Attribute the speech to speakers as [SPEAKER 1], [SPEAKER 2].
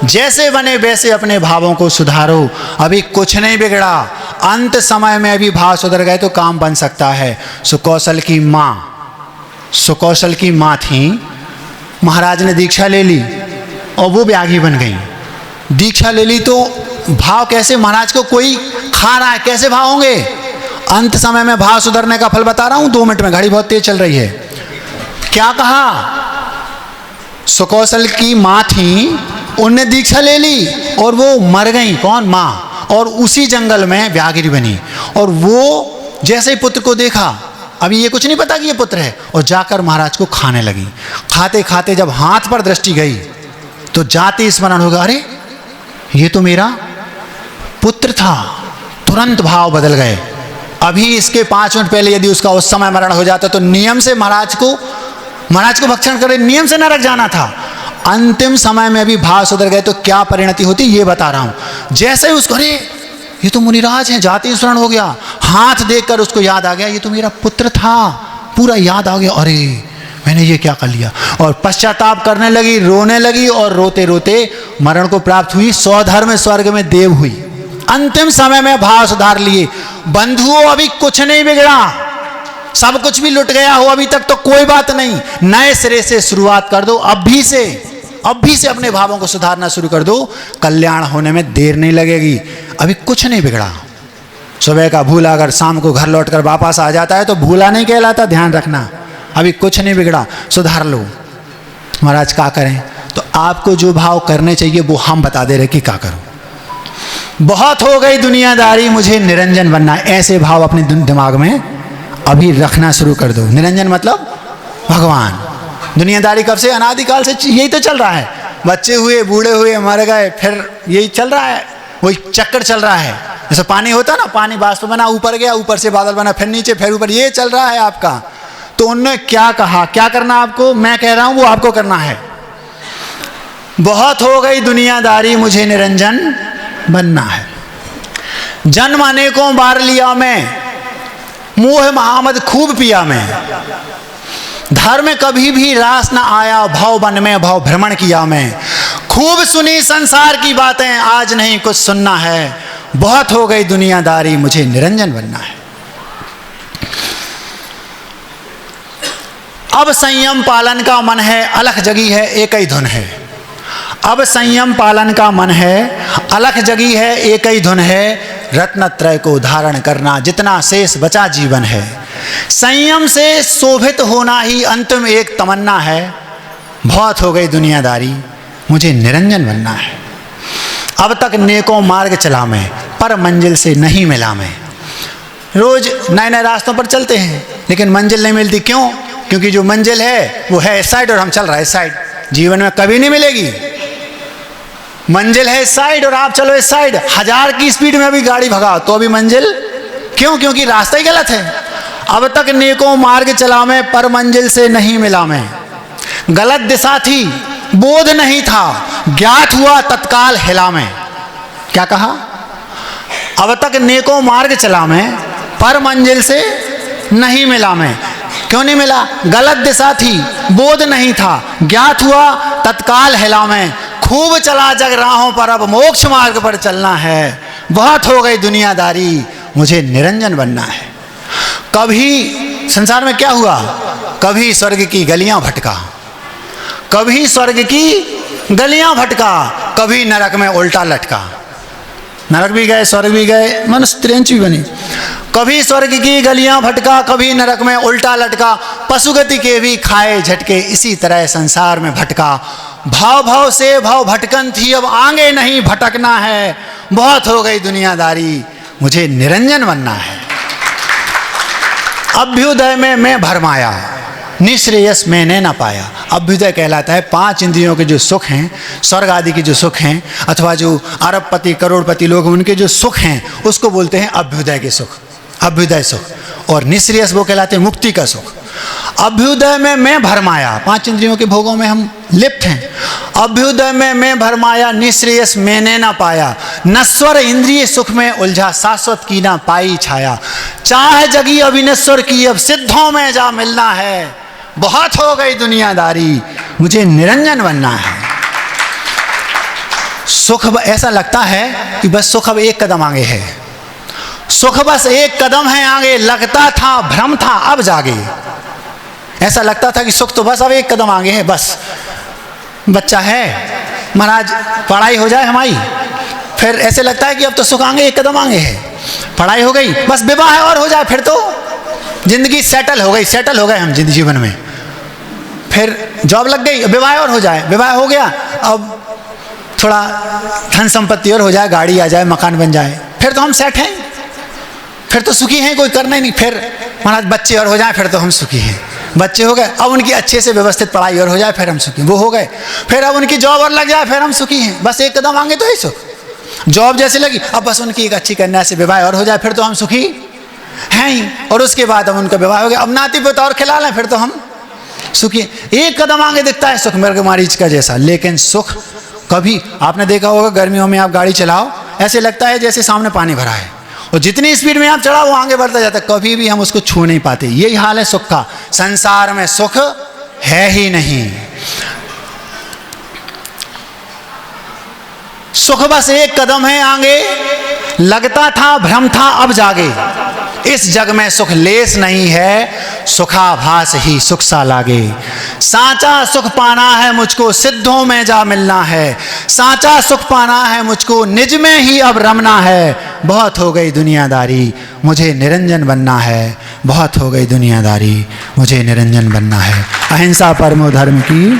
[SPEAKER 1] जैसे बने वैसे अपने भावों को सुधारो, अभी कुछ नहीं बिगड़ा, अंत समय में अभी भाव सुधर गए तो काम बन सकता है। सुकौशल की माँ थी, महाराज ने दीक्षा ले ली और वो ब्यागी बन गई। दीक्षा ले ली तो भाव कैसे, महाराज को कोई खा रहा है, कैसे भाव होंगे? अंत समय में भाव सुधरने का फल बता रहा हूं, 2 मिनट में, घड़ी बहुत तेज चल रही है। क्या कहा? सुकौशल की माँ थी, उनने दीक्षा ले ली और वो मर गई। कौन? माँ। और उसी जंगल में व्याघ्र बनी, और वो जैसे ही पुत्र को देखा, अभी ये कुछ नहीं पता कि ये पुत्र है, और जाकर महाराज को खाने लगी। खाते खाते जब हाथ पर दृष्टि गई तो जाते स्मरण होगा, अरे ये तो मेरा पुत्र था। तुरंत भाव बदल गए। अभी इसके 5 मिनट पहले यदि उसका उस समय मरण हो जाता तो नियम से महाराज को भक्षण करे, नियम से नरक जाना था। अंतिम समय में अभी भाव सुधर गए तो क्या परिणति होती, ये बता रहा हूं। जैसे ही उसको, अरे ये तो मुनिराज हैं, जाति स्मरण हो गया। हाथ देखकर उसको याद आ गया, ये तो मेरा पुत्र था, पूरा याद आ गया, अरे मैंने ये क्या कर लिया। और पश्चाताप करने लगी, रोने लगी, और रोते रोते मरण को प्राप्त हुई। स्वधर्म स्वर्ग में देव हुई। अंतिम समय में भाव सुधार लिए। बंधुओं, अभी कुछ नहीं बिगड़ा, सब कुछ भी लुट गया हो अभी तक तो कोई बात नहीं, नए सिरे से शुरुआत कर दो। अब भी से अपने भावों को सुधारना शुरू कर दो, कल्याण होने में देर नहीं लगेगी। अभी कुछ नहीं बिगड़ा। सुबह का भूला अगर शाम को घर लौटकर वापस आ जाता है तो भूला नहीं कहलाता, ध्यान रखना। अभी कुछ नहीं बिगड़ा, सुधार लो। महाराज क्या करें? तो आपको जो भाव करने चाहिए वो हम बता दे रहे कि क्या करो। बहुत हो गई दुनियादारी, मुझे निरंजन बनना है। ऐसे भाव अपने दिमाग में अभी रखना शुरू कर दो। निरंजन मतलब भगवान। दुनियादारी कब से? अनादिकाल से यही तो चल रहा है। बच्चे हुए, बूढ़े हुए, मर गए, फिर यही चल रहा है, वही चक्कर चल रहा है। जैसे पानी होता ना, पानी बाष्प बना, ऊपर गया, ऊपर से बादल बना, फिर नीचे, फिर ऊपर, ये चल रहा है आपका। तो उन्होंने क्या कहा, क्या करना आपको? मैं कह रहा हूं वो आपको करना है। बहुत हो गई दुनियादारी, मुझे निरंजन बनना है। जन्म अनेकों बार लिया मैं, मोह महामद खूब पिया मैं। धर्म कभी भी रास न आया, भव वन में भव भ्रमण किया मैं। खूब सुनी संसार की बातें, आज नहीं कुछ सुनना है। बहुत हो गई दुनियादारी, मुझे निरंजन बनना है। अब संयम पालन का मन है, अलख जगी है, एक ही धुन है। अब संयम पालन का मन है, अलख जगी है, एक ही धुन है। रत्नत्रय को धारण करना, जितना शेष बचा जीवन है। संयम से शोभित होना ही अंतिम एक तमन्ना है। बहुत हो गई दुनियादारी, मुझे निरंजन बनना है। अब तक नेकों मार्ग चला मैं, पर मंजिल से नहीं मिला मैं। रोज नए नए रास्तों पर चलते हैं लेकिन मंजिल नहीं मिलती। क्यों? क्योंकि जो मंजिल है वो है इस साइड और हम चल रहे हैं इस साइड। जीवन में कभी नहीं मिलेगी। मंजिल है इस साइड और आप चलो इस साइड, 1000 की स्पीड में भी गाड़ी भगाओ तो अभी मंजिल। क्यों? क्योंकि रास्ता ही गलत है। अब तक नेकों मार्ग चला मैं, पर मंजिल से नहीं मिला मैं। गलत दिशा थी, बोध नहीं था, ज्ञात हुआ तत्काल हिला मैं। क्या कहा? अब तक नेकों मार्ग चला मैं, पर मंजिल से नहीं मिला मैं। क्यों नहीं मिला? गलत दिशा थी, बोध नहीं था, ज्ञात हुआ तत्काल हिला मैं। खूब चला जग राहों पर, अब मोक्ष मार्ग पर चलना है। बहुत हो गई दुनियादारी, मुझे निरंजन बनना है। कभी संसार में क्या हुआ? कभी स्वर्ग की गलियां भटका, कभी स्वर्ग की गलियां भटका, कभी नरक में उल्टा लटका। नरक भी गए, स्वर्ग भी गए, मनुष्य त्रियंच भी बनी। कभी स्वर्ग की गलियां भटका, कभी नरक में उल्टा लटका। पशुगति के भी खाए झटके, इसी तरह संसार में भटका। भाव भाव से भाव भटकन थी, अब आगे नहीं भटकना है। बहुत हो गई दुनियादारी, मुझे निरंजन बनना है। अभ्युदय में मैं भरमाया, निश्रेयस मैंने ना पाया। अभ्युदय कहलाता है 5 इंद्रियों के जो सुख हैं, स्वर्ग आदि के जो सुख हैं, अथवा जो अरबपति करोड़पति लोग उनके जो सुख हैं, उसको बोलते हैं अभ्युदय के सुख, अभ्युदय सुख। और निश्रेयस वो कहलाते हैं मुक्ति का सुख। अभ्युदय में मैं भरमाया, 5 इंद्रियों के भोगों में हम लिप्त हैं। अभ्युदय में मैं भरमाया, निश्रेयस मैंने ना पाया। नश्वर इंद्रिय सुख में उलझा, शाश्वत की ना पाई छाया। चाह जगी अविनश्वर की, अब सिद्धों में जा मिलना है। बहुत हो गई दुनियादारी, मुझे निरंजन बनना है। सुख ऐसा लगता है कि बस सुख अब एक कदम आगे है, सुख बस एक कदम है आगे, लगता था भ्रम था अब जागे। ऐसा लगता था कि सुख तो बस अब एक कदम आगे है, बस बच्चा है महाराज पढ़ाई हो जाए हमारी, फिर ऐसे लगता है कि अब तो सुख आगे एक कदम आगे है, पढ़ाई हो गई बस विवाह और हो जाए, फिर तो जिंदगी सेटल हो गई, सेटल हो गए हम जीवन में, फिर जॉब लग गई, विवाह और हो जाए, विवाह हो गया अब थोड़ा धन संपत्ति और हो जाए, गाड़ी आ जाए, मकान बन जाए, फिर तो हम सेट हैं, फिर तो सुखी हैं, कोई करना ही नहीं। फिर महाराज बच्चे और हो जाए, फिर तो हम सुखी हैं, बच्चे हो गए अब उनकी अच्छे से व्यवस्थित पढ़ाई और हो जाए, फिर हम सुखी, वो हो गए, फिर अब उनकी जॉब और लग जाए, फिर हम सुखी हैं, बस एक कदम आगे तो ही सुख। जॉब जैसे लगी अब बस उनकी एक अच्छी कन्या से विवाह और हो जाए, फिर तो हम सुखी हैं ही, और उसके बाद अब उनका विवाह हो गया, अब नाती पोता और खिला लें, फिर तो हम सुखी। एक कदम आगे दिखता है सुख मृग मरीच का जैसा, लेकिन सुख कभी, आपने देखा होगा गर्मियों में आप गाड़ी चलाओ ऐसे लगता है जैसे सामने पानी भरा है, और जितनी स्पीड में आप चढ़ाओ वो आगे बढ़ता जाता है, कभी भी हम उसको छू नहीं पाते। यही हाल है सुख का, संसार में सुख है ही नहीं। सुख बस एक कदम है आगे, लगता था भ्रम था अब जागे। इस जग में सुख लेस नहीं है, सुखाभास ही सुख सा लागे। साचा सुख पाना है मुझको, सिद्धों में जा मिलना है, साचा सुख पाना है मुझको, निज में ही अब रमना है। बहुत हो गई दुनियादारी, मुझे निरंजन बनना है, बहुत हो गई दुनियादारी, मुझे निरंजन बनना है। अहिंसा परमो धर्म की